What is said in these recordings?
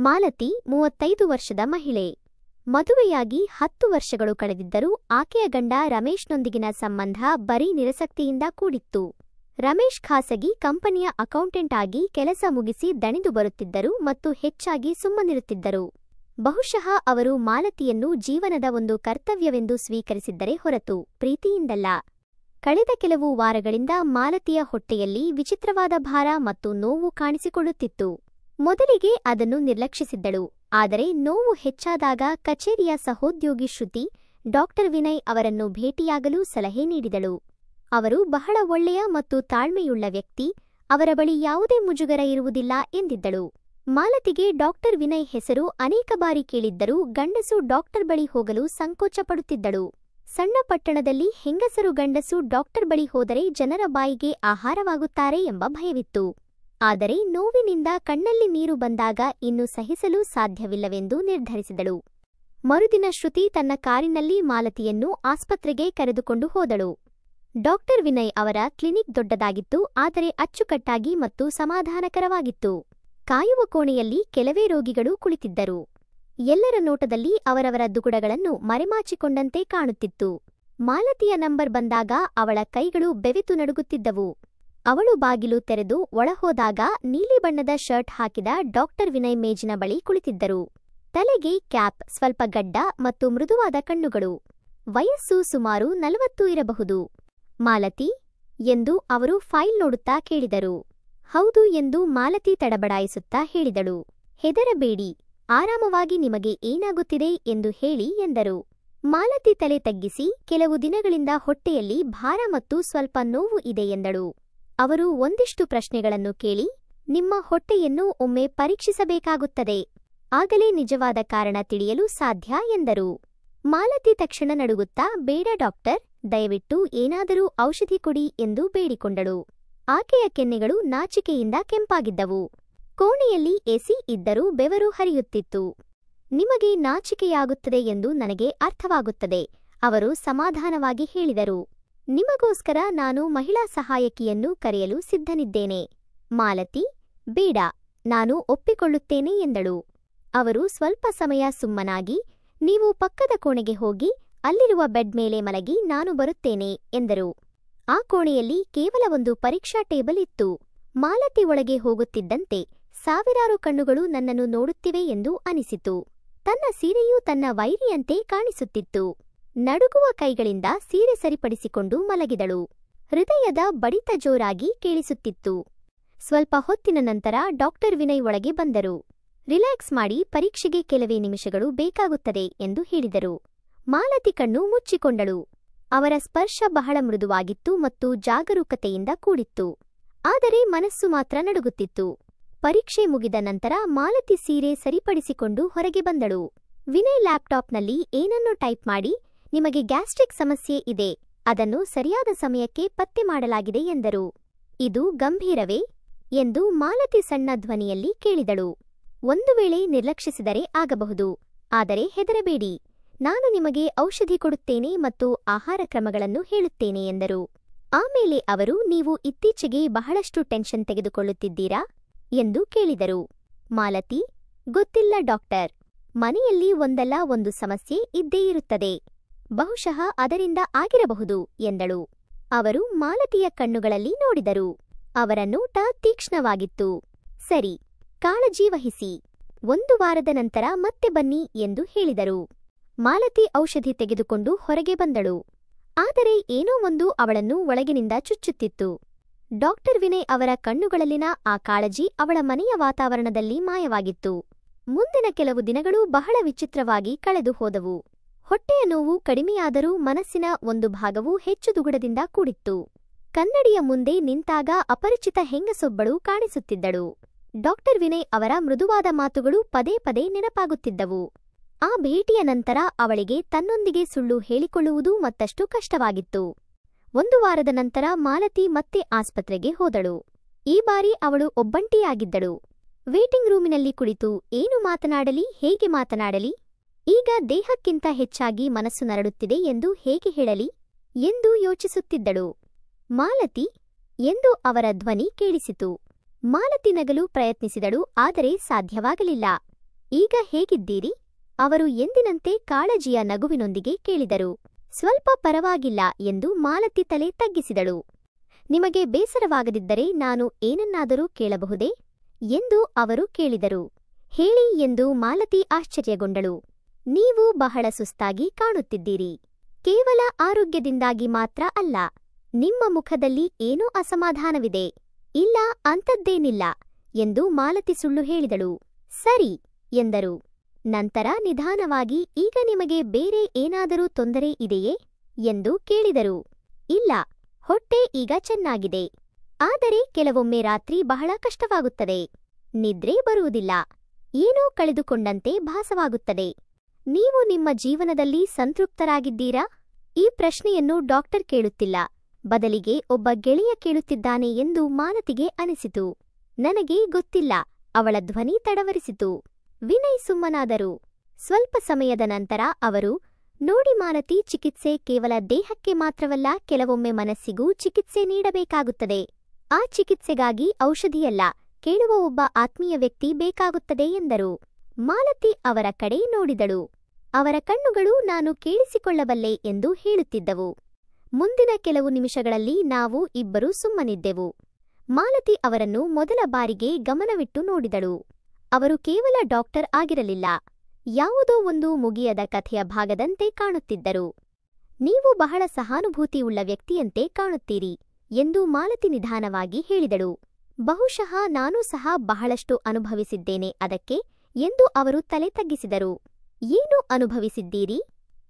ಮಾಲತಿ 35 ವರ್ಷದ ಮಹಿಳೆ. ಮದುವೆಯಾಗಿ 10 ವರ್ಷಗಳು ಕಳೆದಿದ್ದರೂ ಆಕೆಯ ಗಂಡ ರಮೇಶ್ನೊಂದಿಗಿನ ಸಂಬಂಧ ಬರೀ ನಿರಾಸಕ್ತಿಯಿಂದ ಕೂಡಿತ್ತು. ರಮೇಶ್ ಖಾಸಗಿ ಕಂಪನಿಯ ಅಕೌಂಟೆಂಟ್ ಆಗಿ ಕೆಲಸ ಮುಗಿಸಿ ದಣಿದು ಬರುತ್ತಿದ್ದರು ಮತ್ತು ಹೆಚ್ಚಾಗಿ ಸುಮ್ಮನಿರುತ್ತಿದ್ದರು. ಬಹುಶಃ ಅವರು ಮಾಲತಿಯನ್ನು ಜೀವನದ ಒಂದು ಕರ್ತವ್ಯವೆಂದು ಸ್ವೀಕರಿಸಿದ್ದರೆ ಹೊರತು ಪ್ರೀತಿಯಿಂದಲ್ಲ. ಕಳೆದ ಕೆಲವು ವಾರಗಳಿಂದ ಮಾಲತಿಯ ಹೊಟ್ಟೆಯಲ್ಲಿ ವಿಚಿತ್ರವಾದ ಭಾರ ಮತ್ತು ನೋವು ಕಾಣಿಸಿಕೊಳ್ಳುತ್ತಿತ್ತು. ಮೊದಲಿಗೆ ಅದನ್ನು ನಿರ್ಲಕ್ಷಿಸಿದ್ದಳು. ಆದರೆ ನೋವು ಹೆಚ್ಚಾದಾಗ ಕಚೇರಿಯ ಸಹೋದ್ಯೋಗಿ ಶ್ರುತಿ ಡಾಕ್ಟರ್ ವಿನಯ್ ಅವರನ್ನು ಭೇಟಿಯಾಗಲು ಸಲಹೆ ನೀಡಿದಳು. ಅವರು ಬಹಳ ಒಳ್ಳೆಯ ಮತ್ತು ತಾಳ್ಮೆಯುಳ್ಳ ವ್ಯಕ್ತಿ, ಅವರ ಬಳಿ ಯಾವುದೇ ಮುಜುಗರ ಇರುವುದಿಲ್ಲ ಎಂದಿದ್ದಳು. ಮಾಲತಿಗೆ ಡಾಕ್ಟರ್ ವಿನಯ್ ಹೆಸರು ಅನೇಕ ಬಾರಿ ಕೇಳಿದ್ದರೂ ಗಂಡಸು ಡಾಕ್ಟರ್ ಬಳಿ ಹೋಗಲು ಸಂಕೋಚ ಪಡುತ್ತಿದ್ದಳು. ಸಣ್ಣ ಪಟ್ಟಣದಲ್ಲಿ ಹೆಂಗಸರು ಗಂಡಸು ಡಾಕ್ಟರ್ ಬಳಿ ಹೋದರೆ ಜನರ ಬಾಯಿಗೆ ಆಹಾರವಾಗುತ್ತಾರೆ ಎಂಬ ಭಯವಿತ್ತು. ಆದರೆ ನೋವಿನಿಂದ ಕಣ್ಣಲ್ಲಿ ನೀರು ಬಂದಾಗ ಇನ್ನು ಸಹಿಸಲು ಸಾಧ್ಯವಿಲ್ಲವೆಂದು ನಿರ್ಧರಿಸಿದಳು. ಮರುದಿನ ಶ್ರುತಿ ತನ್ನ ಕಾರಿನಲ್ಲಿ ಮಾಲತಿಯನ್ನು ಆಸ್ಪತ್ರೆಗೆ ಕರೆದುಕೊಂಡು ಹೋದಳು. ಡಾಕ್ಟರ್ ವಿನಯ್ ಅವರ ಕ್ಲಿನಿಕ್ ದೊಡ್ಡದಾಗಿತ್ತು, ಆದರೆ ಅಚ್ಚುಕಟ್ಟಾಗಿ ಮತ್ತು ಸಮಾಧಾನಕರವಾಗಿತ್ತು. ಕಾಯುವ ಕೋಣೆಯಲ್ಲಿ ಕೆಲವೇ ರೋಗಿಗಳು ಕುಳಿತಿದ್ದರು. ಎಲ್ಲರ ನೋಟದಲ್ಲಿ ಅವರವರ ದುಗುಡಗಳನ್ನು ಮರೆಮಾಚಿಕೊಂಡಂತೆ ಕಾಣುತ್ತಿತ್ತು. ಮಾಲತಿಯ ನಂಬರ್ ಬಂದಾಗ ಅವಳ ಕೈಗಳು ಬೆವೆತು ನಡುಗುತ್ತಿದ್ದವು. ಅವಳು ಬಾಗಿಲು ತೆರೆದು ಒಳಹೋದಾಗ ನೀಲಿ ಬಣ್ಣದ ಶರ್ಟ್ ಹಾಕಿದ ಡಾಕ್ಟರ್ ವಿನಯ್ ಮೇಜಿನ ಬಳಿ ಕುಳಿತಿದ್ದರು. ತಲೆಗೆ ಕ್ಯಾಪ್, ಸ್ವಲ್ಪ ಗಡ್ಡ ಮತ್ತು ಮೃದುವಾದ ಕಣ್ಣುಗಳು. ವಯಸ್ಸು ಸುಮಾರು 40 ಇರಬಹುದು. ಮಾಲತಿ ಎಂದು ಅವರು ಫೈಲ್ ನೋಡುತ್ತಾ ಕೇಳಿದರು. ಹೌದು ಎಂದು ಮಾಲತಿ ತಡಬಡಾಯಿಸುತ್ತಾ ಹೇಳಿದಳು. ಹೆದರಬೇಡಿ, ಆರಾಮವಾಗಿ ನಿಮಗೆ ಏನಾಗುತ್ತಿದೆ ಎಂದು ಹೇಳಿ ಎಂದರು. ಮಾಲತಿ ತಲೆ ತಗ್ಗಿಸಿ ಕೆಲವು ದಿನಗಳಿಂದ ಹೊಟ್ಟೆಯಲ್ಲಿ ಭಾರ ಮತ್ತು ಸ್ವಲ್ಪ ನೋವು ಇದೆ ಎಂದಳು. ಅವರು ಒಂದಿಷ್ಟು ಪ್ರಶ್ನೆಗಳನ್ನು ಕೇಳಿ, ನಿಮ್ಮ ಹೊಟ್ಟೆಯನ್ನು ಒಮ್ಮೆ ಪರೀಕ್ಷಿಸಬೇಕಾಗುತ್ತದೆ, ಆಗಲೇ ನಿಜವಾದ ಕಾರಣ ತಿಳಿಯಲು ಸಾಧ್ಯ ಎಂದರು. ಮಾಲತಿ ತಕ್ಷಣ ನಡುಗುತ್ತಾ, ಬೇಡ ಡಾಕ್ಟರ್, ದಯವಿಟ್ಟು ಏನಾದರೂ ಔಷಧಿ ಕೊಡಿ ಎಂದು ಬೇಡಿಕೊಂಡಳು. ಆಕೆಯ ಕೆನ್ನೆಗಳು ನಾಚಿಕೆಯಿಂದ ಕೆಂಪಾಗಿದ್ದವು. ಕೋಣೆಯಲ್ಲಿ ಎಸಿ ಇದ್ದರೂ ಬೆವರು ಹರಿಯುತ್ತಿತ್ತು. ನಿಮಗೆ ನಾಚಿಕೆಯಾಗುತ್ತದೆ ಎಂದು ನನಗೆ ಅರ್ಥವಾಗುತ್ತದೆ, ಅವರು ಸಮಾಧಾನವಾಗಿ ಹೇಳಿದರು. ನಿಮಗೋಸ್ಕರ ನಾನು ಮಹಿಳಾ ಸಹಾಯಕಿಯನ್ನು ಕರೆಯಲು ಸಿದ್ಧನಿದ್ದೇನೆ. ಮಾಲತಿ, ಬೇಡ, ನಾನು ಒಪ್ಪಿಕೊಳ್ಳುತ್ತೇನೆ ಎಂದಳು. ಅವರು ಸ್ವಲ್ಪ ಸಮಯ ಸುಮ್ಮನಾಗಿ, ನೀವು ಪಕ್ಕದ ಕೋಣೆಗೆ ಹೋಗಿ ಅಲ್ಲಿರುವ ಬೆಡ್ ಮೇಲೆ ಮಲಗಿ, ನಾನು ಬರುತ್ತೇನೆ ಎಂದರು. ಆ ಕೋಣೆಯಲ್ಲಿ ಕೇವಲ ಒಂದು ಪರೀಕ್ಷಾ ಟೇಬಲ್ ಇತ್ತು. ಮಾಲತಿ ಒಳಗೆ ಹೋಗುತ್ತಿದ್ದಂತೆ ಸಾವಿರಾರು ಕಣ್ಣುಗಳು ನನ್ನನ್ನು ನೋಡುತ್ತಿವೆ ಎಂದು ಅನಿಸಿತು. ತನ್ನ ಸೀರೆಯೂ ತನ್ನ ವೈರಿಯಂತೆ ಕಾಣಿಸುತ್ತಿತ್ತು. ನಡುಗುವ ಕೈಗಳಿಂದ ಸೀರೆ ಸರಿಪಡಿಸಿಕೊಂಡು ಮಲಗಿದಳು. ಹೃದಯದ ಬಡಿತ ಜೋರಾಗಿ ಕೇಳಿಸುತ್ತಿತ್ತು. ಸ್ವಲ್ಪ ಹೊತ್ತಿನ ನಂತರ ಡಾಕ್ಟರ್ ವಿನಯ್ ಒಳಗೆ ಬಂದರು. ರಿಲ್ಯಾಕ್ಸ್ ಮಾಡಿ, ಪರೀಕ್ಷೆಗೆ ಕೆಲವೇ ನಿಮಿಷಗಳು ಬೇಕಾಗುತ್ತದೆ ಎಂದು ಹೇಳಿದರು. ಮಾಲತಿ ಕಣ್ಣು ಮುಚ್ಚಿಕೊಂಡಳು. ಅವರ ಸ್ಪರ್ಶ ಬಹಳ ಮೃದುವಾಗಿತ್ತು ಮತ್ತು ಜಾಗರೂಕತೆಯಿಂದ ಕೂಡಿತ್ತು. ಆದರೆ ಮನಸ್ಸು ಮಾತ್ರ ನಡುಗುತ್ತಿತ್ತು. ಪರೀಕ್ಷೆ ಮುಗಿದ ನಂತರ ಮಾಲತಿ ಸೀರೆ ಸರಿಪಡಿಸಿಕೊಂಡು ಹೊರಗೆ ಬಂದಳು. ವಿನಯ್ ಲ್ಯಾಪ್ಟಾಪ್ನಲ್ಲಿ ಏನನ್ನೋ ಟೈಪ್ ಮಾಡಿ, ನಿಮಗೆ ಗ್ಯಾಸ್ಟ್ರಿಕ್ ಸಮಸ್ಯೆ ಇದೆ, ಅದನ್ನು ಸರಿಯಾದ ಸಮಯಕ್ಕೆ ಪತ್ತೆ ಮಾಡಲಾಗಿದೆ ಎಂದರು. ಇದು ಗಂಭೀರವೇ ಎಂದು ಮಾಲತಿ ಸಣ್ಣ ಧ್ವನಿಯಲ್ಲಿ ಕೇಳಿದಳು. ಒಂದು ವೇಳೆ ನಿರ್ಲಕ್ಷಿಸಿದರೆ ಆಗಬಹುದು, ಆದರೆ ಹೆದರಬೇಡಿ, ನಾನು ನಿಮಗೆ ಔಷಧಿ ಕೊಡುತ್ತೇನೆ ಮತ್ತು ಆಹಾರ ಕ್ರಮಗಳನ್ನು ಹೇಳುತ್ತೇನೆ ಎಂದರು. ಆಮೇಲೆ ಅವರು, ನೀವು ಇತ್ತೀಚೆಗೆ ಬಹಳಷ್ಟು ಟೆನ್ಷನ್ ತೆಗೆದುಕೊಳ್ಳುತ್ತಿದ್ದೀರಾ ಎಂದು ಕೇಳಿದರು. ಮಾಲತಿ, ಗೊತ್ತಿಲ್ಲ ಡಾಕ್ಟರ್, ಮನೆಯಲ್ಲಿ ಒಂದಲ್ಲ ಒಂದು ಸಮಸ್ಯೆ ಇದ್ದೇ ಇರುತ್ತದೆ, ಬಹುಶಃ ಅದರಿಂದ ಆಗಿರಬಹುದು ಎಂದಳು. ಅವರು ಮಾಲತಿಯ ಕಣ್ಣುಗಳಲ್ಲಿ ನೋಡಿದರು. ಅವರ ನೋಟ ತೀಕ್ಷ್ಣವಾಗಿತ್ತು. ಸರಿ, ಕಾಳಜಿ ವಹಿಸಿ, 1 ವಾರದ ನಂತರ ಮತ್ತೆ ಬನ್ನಿ ಎಂದು ಹೇಳಿದರು. ಮಾಲತಿ ಔಷಧಿ ತೆಗೆದುಕೊಂಡು ಹೊರಗೆ ಬಂದಳು. ಆದರೆ ಏನೋ ಒಂದು ಅವಳನ್ನು ಒಳಗಿನಿಂದ ಚುಚ್ಚುತ್ತಿತ್ತು. ಡಾಕ್ಟರ್ ವಿನಯ್ ಅವರ ಕಣ್ಣುಗಳಲ್ಲಿನ ಆ ಕಾಳಜಿ ಅವಳ ಮನೆಯ ವಾತಾವರಣದಲ್ಲಿ ಮಾಯವಾಗಿತ್ತು. ಮುಂದಿನ ಕೆಲವು ದಿನಗಳು ಬಹಳ ವಿಚಿತ್ರವಾಗಿ ಕಳೆದು ಹೋದವು. ಹೊಟ್ಟೆಯ ನೋವು ಕಡಿಮೆಯಾದರೂ ಮನಸ್ಸಿನ ಒಂದು ಭಾಗವು ಹೆಚ್ಚು ದುಗುಡದಿಂದ ಕೂಡಿತ್ತು. ಕನ್ನಡಿಯ ಮುಂದೆ ನಿಂತಾಗ ಅಪರಿಚಿತ ಹೆಂಗಸೊಬ್ಬಳು ಕಾಣಿಸುತ್ತಿದ್ದಳು. ಡಾಕ್ಟರ್ ವಿನಯ್ ಅವರ ಮೃದುವಾದ ಮಾತುಗಳು ಪದೇ ಪದೇ ನೆನಪಾಗುತ್ತಿದ್ದವು. ಆ ಭೇಟಿಯ ನಂತರ ಅವಳಿಗೆ ತನ್ನೊಂದಿಗೆ ಸುಳ್ಳು ಹೇಳಿಕೊಳ್ಳುವುದು ಮತ್ತಷ್ಟು ಕಷ್ಟವಾಗಿತ್ತು. 1 ವಾರದ ನಂತರ ಮಾಲತಿ ಮತ್ತೆ ಆಸ್ಪತ್ರೆಗೆ ಹೋದಳು. ಈ ಬಾರಿ ಅವಳು ಒಬ್ಬಂಟಿಯಾಗಿದ್ದಳು. ವೇಟಿಂಗ್ ರೂಮಿನಲ್ಲಿ ಕುಳಿತು ಏನು ಮಾತನಾಡಲಿ, ಹೇಗೆ ಮಾತನಾಡಲಿ, ಈಗ ದೇಹಕ್ಕಿಂತ ಹೆಚ್ಚಾಗಿ ಮನಸ್ಸು ನರಳುತ್ತಿದೆ ಎಂದು ಹೇಗೆ ಹೇಳಲಿ ಎಂದು ಯೋಚಿಸುತ್ತಿದ್ದಳು. ಮಾಲತಿ ಎಂದು ಅವರ ಧ್ವನಿ ಕೇಳಿಸಿತು. ಮಾಲತಿ ನಗಲು ಪ್ರಯತ್ನಿಸಿದಳು, ಆದರೆ ಸಾಧ್ಯವಾಗಲಿಲ್ಲ. ಈಗ ಹೇಗಿದ್ದೀರಿ? ಅವರು ಎಂದಿನಂತೆ ಕಾಳಜಿಯ ನಗುವಿನೊಂದಿಗೆ ಕೇಳಿದರು. ಸ್ವಲ್ಪ ಪರವಾಗಿಲ್ಲ ಎಂದು ಮಾಲತಿ ತಲೆ ತಗ್ಗಿಸಿದಳು. ನಿಮಗೆ ಬೇಸರವಾಗದಿದ್ದರೆ ನಾನು ಏನನ್ನಾದರೂ ಕೇಳಬಹುದೇ? ಎಂದು ಅವರು ಕೇಳಿದರು. ಹೇಳಿ ಎಂದು ಮಾಲತಿ ಆಶ್ಚರ್ಯಗೊಂಡಳು. ನೀವು ಬಹಳ ಸುಸ್ತಾಗಿ ಕಾಣುತ್ತಿದ್ದೀರಿ. ಕೇವಲ ಆರೋಗ್ಯದಿಂದಾಗಿ ಮಾತ್ರ ಅಲ್ಲ. ನಿಮ್ಮ ಮುಖದಲ್ಲಿ ಏನೋ ಅಸಮಾಧಾನವಿದೆ. ಇಲ್ಲ, ಅಂಥದ್ದೇನಿಲ್ಲ ಎಂದು ಮಾಲತಿ ಸುಳ್ಳು ಹೇಳಿದಳು. ಸರಿ ಎಂದರು. ನಂತರ ನಿಧಾನವಾಗಿ ಈಗ ನಿಮಗೆ ಬೇರೆ ಏನಾದರೂ ತೊಂದರೆ ಇದೆಯೇ ಎಂದು ಕೇಳಿದರು. ಇಲ್ಲ, ಹೊಟ್ಟೆ ಈಗ ಚೆನ್ನಾಗಿದೆ. ಆದರೆ ಕೆಲವೊಮ್ಮೆ ರಾತ್ರಿ ಬಹಳ ಕಷ್ಟವಾಗುತ್ತದೆ. ನಿದ್ರೆ ಬರುವುದಿಲ್ಲ. ಏನೋ ಕಳೆದುಕೊಂಡಂತೆ ಭಾಸವಾಗುತ್ತದೆ. ನೀವು ನಿಮ್ಮ ಜೀವನದಲ್ಲಿ ಸಂತೃಪ್ತರಾಗಿದ್ದೀರಾ? ಈ ಪ್ರಶ್ನೆಯನ್ನು ಡಾಕ್ಟರ್ ಕೇಳುತ್ತಿಲ್ಲ, ಬದಲಿಗೆ ಒಬ್ಬ ಗೆಳೆಯ ಕೇಳುತ್ತಿದ್ದಾನೆ ಎಂದು ಮಾಲತಿಗೆ ಅನಿಸಿತು. ನನಗೆ ಗೊತ್ತಿಲ್ಲ, ಅವಳ ಧ್ವನಿ ತಡವರಿಸಿತು. ವಿನಯ್ ಸುಮ್ಮನಾದರು. ಸ್ವಲ್ಪ ಸಮಯದ ನಂತರ ಅವರು, ನೋಡಿ ಮಾಲತಿ, ಚಿಕಿತ್ಸೆ ಕೇವಲ ದೇಹಕ್ಕೆ ಮಾತ್ರವಲ್ಲ, ಕೆಲವೊಮ್ಮೆ ಮನಸ್ಸಿಗೂ ಚಿಕಿತ್ಸೆ ನೀಡಬೇಕಾಗುತ್ತದೆ. ಆ ಚಿಕಿತ್ಸೆಗಾಗಿ ಔಷಧಿಯಲ್ಲ, ಕೇಳುವ ಒಬ್ಬ ಆತ್ಮೀಯ ವ್ಯಕ್ತಿ ಬೇಕಾಗುತ್ತದೆ ಎಂದರು. ಮಾಲತಿ ಅವರ ಕಡೆ ನೋಡಿದಳು. ಅವರ ಕಣ್ಣುಗಳು ನಾನು ಕೇಳಿಸಿಕೊಳ್ಳಬಲ್ಲೆ ಎಂದು ಹೇಳುತ್ತಿದ್ದವು. ಮುಂದಿನ ಕೆಲವು ನಿಮಿಷಗಳಲ್ಲಿ ನಾವು ಇಬ್ಬರೂ ಸುಮ್ಮನಿದ್ದೆವು. ಮಾಲತಿ ಅವರನ್ನು ಮೊದಲ ಬಾರಿಗೆ ಗಮನವಿಟ್ಟು ನೋಡಿದಳು. ಅವರು ಕೇವಲ ಡಾಕ್ಟರ್ ಆಗಿರಲಿಲ್ಲ, ಯಾವುದೋ ಒಂದು ಮುಗಿಯದ ಕಥೆಯ ಭಾಗದಂತೆ ಕಾಣುತ್ತಿದ್ದರು. ನೀವು ಬಹಳ ಸಹಾನುಭೂತಿಯುಳ್ಳ ವ್ಯಕ್ತಿಯಂತೆ ಕಾಣುತ್ತೀರಿ ಎಂದು ಮಾಲತಿ ನಿಧಾನವಾಗಿ ಹೇಳಿದಳು. ಬಹುಶಃ ನಾನೂ ಸಹ ಬಹಳಷ್ಟು ಅನುಭವಿಸಿದ್ದೇನೆ ಅದಕ್ಕೆ ಎಂದು ಅವರು ತಲೆ ತಗ್ಗಿಸಿದರು. ಏನು ಅನುಭವಿಸಿದ್ದೀರಿ?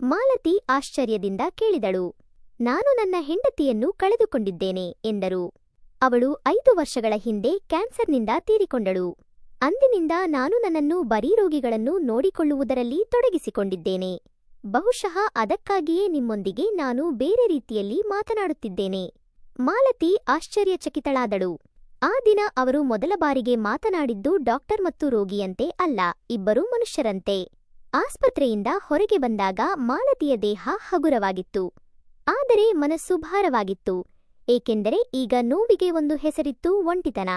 ಮಾಲತಿ ಆಶ್ಚರ್ಯದಿಂದ ಕೇಳಿದಳು. ನಾನು ನನ್ನ ಹೆಂಡತಿಯನ್ನು ಕಳೆದುಕೊಂಡಿದ್ದೇನೆ ಎಂದರು. ಅವಳು 5 ವರ್ಷಗಳ ಹಿಂದೆ ಕ್ಯಾನ್ಸರ್ನಿಂದ ತೀರಿಕೊಂಡಳು. ಅಂದಿನಿಂದ ನಾನು ನನ್ನನ್ನು ಬರೀ ರೋಗಿಗಳನ್ನು ನೋಡಿಕೊಳ್ಳುವುದರಲ್ಲಿ ತೊಡಗಿಸಿಕೊಂಡಿದ್ದೇನೆ. ಬಹುಶಃ ಅದಕ್ಕಾಗಿಯೇ ನಿಮ್ಮೊಂದಿಗೆ ನಾನು ಬೇರೆ ರೀತಿಯಲ್ಲಿ ಮಾತನಾಡುತ್ತಿದ್ದೇನೆ. ಮಾಲತಿ ಆಶ್ಚರ್ಯಚಕಿತಳಾದಳು. ಆ ದಿನ ಅವರು ಮೊದಲ ಬಾರಿಗೆ ಮಾತನಾಡಿದ್ದು ಡಾಕ್ಟರ್ ಮತ್ತು ರೋಗಿಯಂತೆ ಅಲ್ಲ, ಇಬ್ಬರೂ ಮನುಷ್ಯರಂತೆ. ಆಸ್ಪತ್ರೆಯಿಂದ ಹೊರಗೆ ಬಂದಾಗ ಮಾಲತಿಯ ದೇಹ ಹಗುರವಾಗಿತ್ತು, ಆದರೆ ಮನಸ್ಸು ಭಾರವಾಗಿತ್ತು. ಏಕೆಂದರೆ ಈಗ ನೋವಿಗೆ ಒಂದು ಹೆಸರಿತ್ತು, ಒಂಟಿತನ.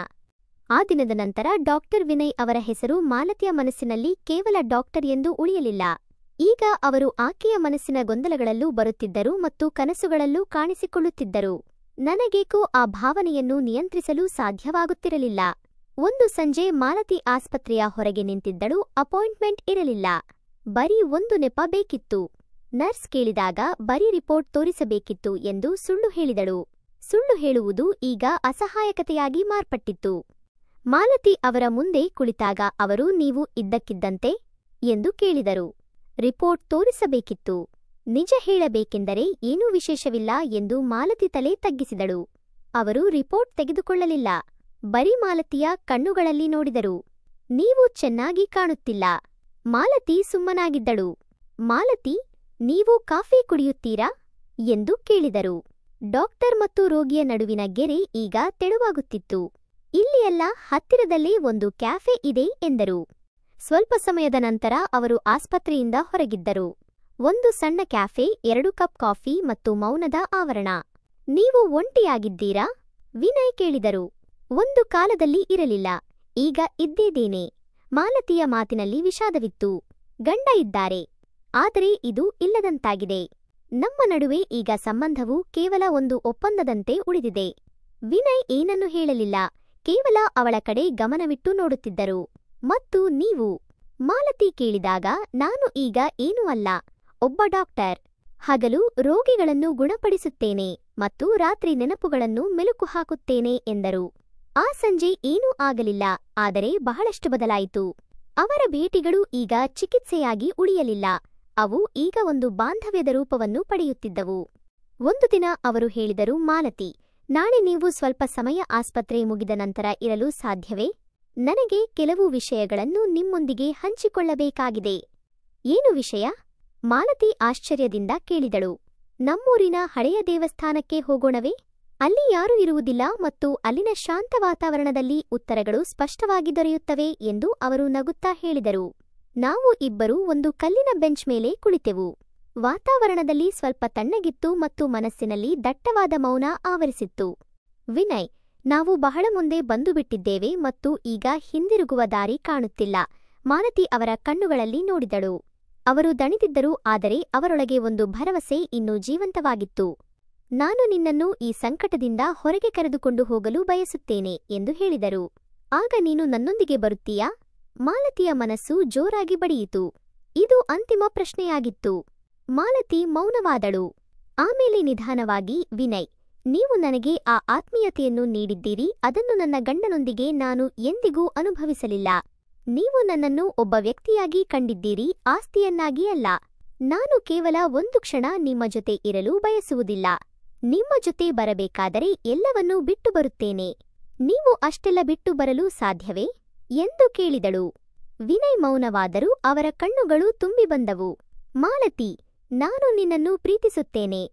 ಆ ದಿನದ ನಂತರ ಡಾಕ್ಟರ್ ವಿನಯ್ ಅವರ ಹೆಸರು ಮಾಲತಿಯ ಮನಸ್ಸಿನಲ್ಲಿ ಕೇವಲ ಡಾಕ್ಟರ್ ಎಂದು ಉಳಿಯಲಿಲ್ಲ. ಈಗ ಅವರು ಆಕೆಯ ಮನಸ್ಸಿನ ಗೊಂದಲಗಳಲ್ಲೂ ಬರುತ್ತಿದ್ದರು ಮತ್ತು ಕನಸುಗಳಲ್ಲೂ ಕಾಣಿಸಿಕೊಳ್ಳುತ್ತಿದ್ದರು. ನನಗೇಕೋ ಆ ಭಾವನೆಯನ್ನು ನಿಯಂತ್ರಿಸಲು ಸಾಧ್ಯವಾಗುತ್ತಿರಲಿಲ್ಲ. ಒಂದು ಸಂಜೆ ಮಾಲತಿ ಆಸ್ಪತ್ರೆಯ ಹೊರಗೆ ನಿಂತಿದ್ದಳು. ಅಪಾಯಿಂಟ್ಮೆಂಟ್ ಇರಲಿಲ್ಲ, ಬರೀ ಒಂದು ನೆಪ ಬೇಕಿತ್ತು. ನರ್ಸ್ ಕೇಳಿದಾಗ ಬರೀ ರಿಪೋರ್ಟ್ ತೋರಿಸಬೇಕಿತ್ತು ಎಂದು ಸುಳ್ಳು ಹೇಳಿದಳು. ಸುಳ್ಳು ಹೇಳುವುದು ಈಗ ಅಸಹಾಯಕತೆಯಾಗಿ ಮಾರ್ಪಟ್ಟಿತ್ತು. ಮಾಲತಿ ಅವರ ಮುಂದೆ ಕುಳಿತಾಗ ಅವರು, ನೀವು ಇದ್ದಕ್ಕಿದ್ದಂತೆ ಎಂದು ಕೇಳಿದರು. ರಿಪೋರ್ಟ್ ತೋರಿಸಬೇಕಿತ್ತು. ನಿಜ ಹೇಳಬೇಕೆಂದರೆ ಏನೂ ವಿಶೇಷವಿಲ್ಲ ಎಂದು ಮಾಲತಿ ತಲೆ ತಗ್ಗಿಸಿದಳು. ಅವರು ರಿಪೋರ್ಟ್ ತೆಗೆದುಕೊಳ್ಳಲಿಲ್ಲ, ಬರೀ ಮಾಲತಿಯ ಕಣ್ಣುಗಳಲ್ಲಿ ನೋಡಿದರು. ನೀವು ಚೆನ್ನಾಗಿ ಕಾಣುತ್ತಿಲ್ಲ. ಮಾಲತಿ ಸುಮ್ಮನಾಗಿದ್ದಳು. ಮಾಲತಿ, ನೀವು ಕಾಫಿ ಕುಡಿಯುತ್ತೀರಾ ಎಂದು ಕೇಳಿದರು. ಡಾಕ್ಟರ್ ಮತ್ತು ರೋಗಿಯ ನಡುವಿನ ಗೆರೆ ಈಗ ತೆಳುವಾಗುತ್ತಿತ್ತು. ಇಲ್ಲಿಯಲ್ಲ, ಹತ್ತಿರದಲ್ಲೇ ಒಂದು ಕ್ಯಾಫೆ ಇದೆ ಎಂದರು. ಸ್ವಲ್ಪ ಸಮಯದ ನಂತರ ಅವರು ಆಸ್ಪತ್ರೆಯಿಂದ ಹೊರಗಿದ್ದರು. ಒಂದು ಸಣ್ಣ ಕ್ಯಾಫೆ, 2 ಕಪ್ ಕಾಫಿ ಮತ್ತು ಮೌನದ ಆವರಣ. ನೀವು ಒಂಟಿಯಾಗಿದ್ದೀರಾ? ವಿನಯ್ ಕೇಳಿದರು. ಒಂದು ಕಾಲದಲ್ಲಿ ಇರಲಿಲ್ಲ, ಈಗ ಇದ್ದೇನೆ. ಮಾಲತಿಯ ಮಾತಿನಲ್ಲಿ ವಿಷಾದವಿತ್ತು. ಗಂಡ ಇದ್ದಾರೆ, ಆದರೆ ಇದು ಇಲ್ಲದಂತಾಗಿದೆ. ನಮ್ಮ ನಡುವೆ ಈಗ ಸಂಬಂಧವು ಕೇವಲ ಒಂದು ಒಪ್ಪಂದದಂತೆ ಉಳಿದಿದೆ. ವಿನಯ್ ಏನನ್ನೂ ಹೇಳಲಿಲ್ಲ, ಕೇವಲ ಅವಳ ಕಡೆ ಗಮನವಿಟ್ಟು ನೋಡುತ್ತಿದ್ದರು. ಮತ್ತು ನೀವು? ಮಾಲತಿ ಕೇಳಿದಾಗ, ನಾನು ಈಗ ಏನೂ ಅಲ್ಲ, ಒಬ್ಬ ಡಾಕ್ಟರ್. ಹಗಲು ರೋಗಿಗಳನ್ನು ಗುಣಪಡಿಸುತ್ತೇನೆ ಮತ್ತು ರಾತ್ರಿ ನೆನಪುಗಳನ್ನು ಮೆಲುಕು ಹಾಕುತ್ತೇನೆ ಎಂದರು. ಆ ಸಂಜೆ ಏನೂ ಆಗಲಿಲ್ಲ, ಆದರೆ ಬಹಳಷ್ಟು ಬದಲಾಯಿತು. ಅವರ ಭೇಟಿಗಳು ಈಗ ಚಿಕಿತ್ಸೆಯಾಗಿ ಉಳಿಯಲಿಲ್ಲ, ಅವು ಈಗ ಒಂದು ಬಾಂಧವ್ಯದ ರೂಪವನ್ನು ಪಡೆಯುತ್ತಿದ್ದವು. ಒಂದು ದಿನ ಅವರು ಹೇಳಿದರು, ಮಾಲತಿ, ನಾಳೆ ನೀವು ಸ್ವಲ್ಪ ಸಮಯ ಆಸ್ಪತ್ರೆ ಮುಗಿದ ನಂತರ ಇರಲು ಸಾಧ್ಯವೇ? ನನಗೆ ಕೆಲವು ವಿಷಯಗಳನ್ನು ನಿಮ್ಮೊಂದಿಗೆ ಹಂಚಿಕೊಳ್ಳಬೇಕಾಗಿದೆ. ಏನು ವಿಷಯ? ಮಾಲತಿ ಆಶ್ಚರ್ಯದಿಂದ ಕೇಳಿದಳು. ನಮ್ಮೂರಿನ ಹಳೆಯ ದೇವಸ್ಥಾನಕ್ಕೆ ಹೋಗೋಣವೇ? ಅಲ್ಲಿ ಯಾರೂ ಇರುವುದಿಲ್ಲ ಮತ್ತು ಅಲ್ಲಿನ ಶಾಂತ ವಾತಾವರಣದಲ್ಲಿ ಉತ್ತರಗಳು ಸ್ಪಷ್ಟವಾಗಿ ದೊರೆಯುತ್ತವೆ ಎಂದು ಅವರು ನಗುತ್ತಾ ಹೇಳಿದರು. ನಾವು ಇಬ್ಬರೂ ಒಂದು ಕಲ್ಲಿನ ಬೆಂಚ್ ಮೇಲೆ ಕುಳಿತೆವು. ವಾತಾವರಣದಲ್ಲಿ ಸ್ವಲ್ಪ ತಣ್ಣಗಿತ್ತು ಮತ್ತು ಮನಸ್ಸಿನಲ್ಲಿ ದಟ್ಟವಾದ ಮೌನ ಆವರಿಸಿತ್ತು. ವಿನಯ್, ನಾವು ಬಹಳ ಮುಂದೆ ಬಂದುಬಿಟ್ಟಿದ್ದೇವೆ ಮತ್ತು ಈಗ ಹಿಂದಿರುಗುವ ದಾರಿ ಕಾಣುತ್ತಿಲ್ಲ. ಮಾಲತಿ ಅವರ ಕಣ್ಣುಗಳಲ್ಲಿ ನೋಡಿದಳು. ಅವರು ದಣಿದಿದ್ದರು, ಆದರೆ ಅವರೊಳಗೆ ಒಂದು ಭರವಸೆ ಇನ್ನೂ ಜೀವಂತವಾಗಿತ್ತು. ನಾನು ನಿನ್ನನ್ನು ಈ ಸಂಕಟದಿಂದ ಹೊರಗೆ ಕರೆದುಕೊಂಡು ಹೋಗಲು ಬಯಸುತ್ತೇನೆ ಎಂದು ಹೇಳಿದರು. ಆಗ ನೀನು ನನ್ನೊಂದಿಗೆ ಬರುತ್ತೀಯಾ? ಮಾಲತಿಯ ಮನಸ್ಸು ಜೋರಾಗಿ ಬಡಿಯಿತು. ಇದು ಅಂತಿಮ ಪ್ರಶ್ನೆಯಾಗಿತ್ತು. ಮಾಲತಿ ಮೌನವಾದಳು. ಆಮೇಲೆ ನಿಧಾನವಾಗಿ, ವಿನಯ್, ನೀವು ನನಗೆ ಆ ಆತ್ಮೀಯತೆಯನ್ನು ನೀಡಿದ್ದೀರಿ, ಅದನ್ನು ನನ್ನ ಗಂಡನೊಂದಿಗೆ ನಾನು ಎಂದಿಗೂ ಅನುಭವಿಸಲಿಲ್ಲ. ನೀವು ನನ್ನನ್ನು ಒಬ್ಬ ವ್ಯಕ್ತಿಯಾಗಿ ಕಂಡಿದ್ದೀರಿ, ಆಸ್ತಿಯನ್ನಾಗಿ ಅಲ್ಲ. ನಾನು ಕೇವಲ ಒಂದು ಕ್ಷಣ ನಿಮ್ಮ ಜೊತೆ ಇರಲು ಬಯಸುವುದಿಲ್ಲ. ನಿಮ್ಮ ಜೊತೆ ಬರಬೇಕಾದರೆ ಎಲ್ಲವನ್ನೂ ಬಿಟ್ಟು ಬರುತ್ತೇನೆ. ನೀವು ಅಷ್ಟೆಲ್ಲ ಬಿಟ್ಟು ಬರಲು ಸಾಧ್ಯವೇ ಎಂದು ಕೇಳಿದಳು. ವಿನಯ್ ಮೌನವಾದರೂ ಅವರ ಕಣ್ಣುಗಳು ತುಂಬಿ ಬಂದವು. ಮಾಲತಿ, ನಾನು ನಿನ್ನನ್ನು ಪ್ರೀತಿಸುತ್ತೇನೆ.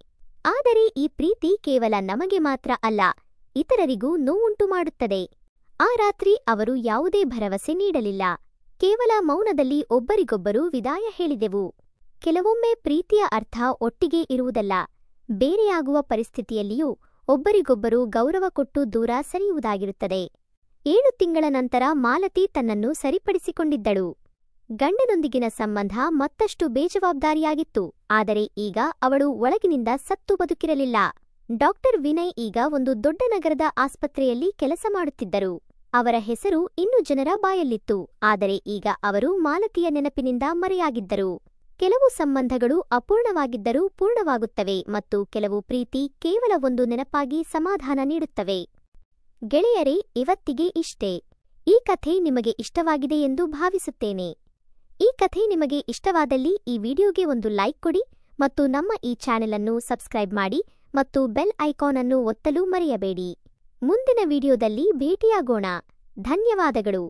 ಆದರೆ ಈ ಪ್ರೀತಿ ಕೇವಲ ನಮಗೆ ಮಾತ್ರ ಅಲ್ಲ, ಇತರರಿಗೂ ನೋವುಂಟು ಮಾಡುತ್ತದೆ. ಆ ರಾತ್ರಿ ಅವರು ಯಾವುದೇ ಭರವಸೆ ನೀಡಲಿಲ್ಲ. ಕೇವಲ ಮೌನದಲ್ಲಿ ಒಬ್ಬರಿಗೊಬ್ಬರು ವಿದಾಯ ಹೇಳಿದೆವು. ಕೆಲವೊಮ್ಮೆ ಪ್ರೀತಿಯ ಅರ್ಥ ಒಟ್ಟಿಗೆ ಇರುವುದಲ್ಲ, ಬೇರೆಯಾಗುವ ಪರಿಸ್ಥಿತಿಯಲ್ಲಿಯೂ ಒಬ್ಬರಿಗೊಬ್ಬರು ಗೌರವ ಕೊಟ್ಟು ದೂರ ಸರಿಯುವುದಾಗಿರುತ್ತದೆ. 7 ತಿಂಗಳ ನಂತರ ಮಾಲತಿ ತನ್ನನ್ನು ಸರಿಪಡಿಸಿಕೊಂಡಿದ್ದಳು. ಗಂಡನೊಂದಿಗಿನ ಸಂಬಂಧ ಮತ್ತಷ್ಟು ಬೇಜವಾಬ್ದಾರಿಯಾಗಿತ್ತು, ಆದರೆ ಈಗ ಅವಳು ಒಳಗಿನಿಂದ ಸತ್ತು ಬದುಕಿರಲಿಲ್ಲ. ಡಾಕ್ಟರ್ ವಿನಯ್ ಈಗ ಒಂದು ದೊಡ್ಡ ನಗರದ ಆಸ್ಪತ್ರೆಯಲ್ಲಿ ಕೆಲಸ ಮಾಡುತ್ತಿದ್ದರು. ಅವರ ಹೆಸರು ಇನ್ನೂ ಜನರ ಬಾಯಲ್ಲಿತ್ತು, ಆದರೆ ಈಗ ಅವರು ಮಾಲತಿಯ ನೆನಪಿನಿಂದ ಮರೆಯಾಗಿದ್ದರು. ಕೆಲವು ಸಂಬಂಧಗಳು ಅಪೂರ್ಣವಾಗಿದ್ದರೂ ಪೂರ್ಣವಾಗುತ್ತವೆ ಮತ್ತು ಕೆಲವು ಪ್ರೀತಿ ಕೇವಲ ಒಂದು ನೆನಪಾಗಿ ಸಮಾಧಾನ ನೀಡುತ್ತವೆ. ಗೆಳೆಯರೇ, ಇವತ್ತಿಗೆ ಇಷ್ಟೇ. ಈ ಕಥೆ ನಿಮಗೆ ಇಷ್ಟವಾಗಿದೆ ಎಂದು ಭಾವಿಸುತ್ತೇನೆ. ಈ ಕಥೆ ನಿಮಗೆ ಇಷ್ಟವಾದಲ್ಲಿ ಈ ವಿಡಿಯೋಗೆ ಒಂದು ಲೈಕ್ ಕೊಡಿ ಮತ್ತು ನಮ್ಮ ಈ ಚಾನೆಲ್ ಅನ್ನು ಸಬ್ಸ್ಕ್ರೈಬ್ ಮಾಡಿ ಮತ್ತು ಬೆಲ್ ಐಕಾನ್ ಅನ್ನು ಒತ್ತಲು ಮರೆಯಬೇಡಿ. ಮುಂದಿನ ವಿಡಿಯೋದಲ್ಲಿ ಭೇಟಿಯಾಗೋಣ. ಧನ್ಯವಾದಗಳು.